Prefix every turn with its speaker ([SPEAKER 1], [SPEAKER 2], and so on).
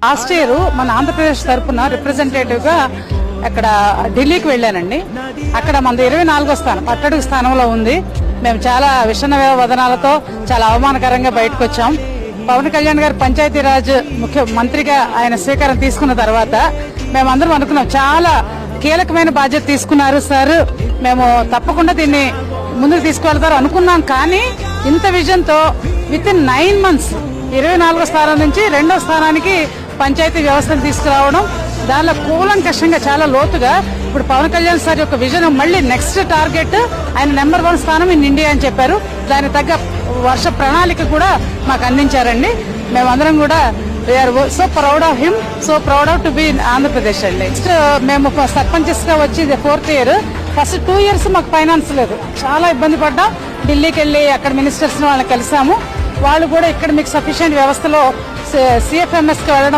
[SPEAKER 1] Last year మన ఆంధ్రప్రదేశ్ తరఫున representative గా అక్కడ ఢిల్లీకి వెళ్ళానండి. అక్కడ మనది 24వ స్థానం, అట్టడుగు స్థానంలో ఉంది. మేము చాలా విషణ వదనాలతో చాలా అవమానకరంగా బయటకు వచ్చాం. పవన్ కళ్యాణ్ గారు పంచాయతీరాజ్ ముఖ్యమంత్రిగా ఆయన స్వీకారం తీసుకున్న తర్వాత మేమందరం అనుకున్నాం, చాలా కీలకమైన బాధ్యత తీసుకున్నారు సార్, మేము తప్పకుండా దీన్ని ముందుకు తీసుకువెళ్తారు అనుకున్నాం. కానీ ఇంత విజన్తో విత్ ఇన్ 9 months 24వ స్థానం నుంచి 2వ స్థానానికి పంచాయతీ వ్యవస్థను తీసుకురావడం, దానిలో కూలంకషంగా చాలా లోతుగా ఇప్పుడు పవన్ కళ్యాణ్ సార్ యొక్క విజన్ మళ్ళీ నెక్స్ట్ టార్గెట్ ఆయన నెంబర్ 1 స్థానం ఇన్ ఇండియా అని చెప్పారు. దానికి తగ్గ వర్ష ప్రణాళిక కూడా మాకు అందించారండి. మేమందరం కూడా we are so proud of him, so proud of to be in Andhra Pradesh అండి. నెక్స్ట్ మేము సర్పంచెస్ గా వచ్చి 4th year, ఫస్ట్ 2 years మాకు ఫైనాన్స్ లేదు, చాలా ఇబ్బంది పడ్డాం. ఢిల్లీకి వెళ్ళి అక్కడ మినిస్టర్స్ వాళ్ళని కలిసాము. వాళ్ళు కూడా ఇక్కడ మీకు సఫిషియెంట్ వ్యవస్థలో CFMS కి వెళ్ళడం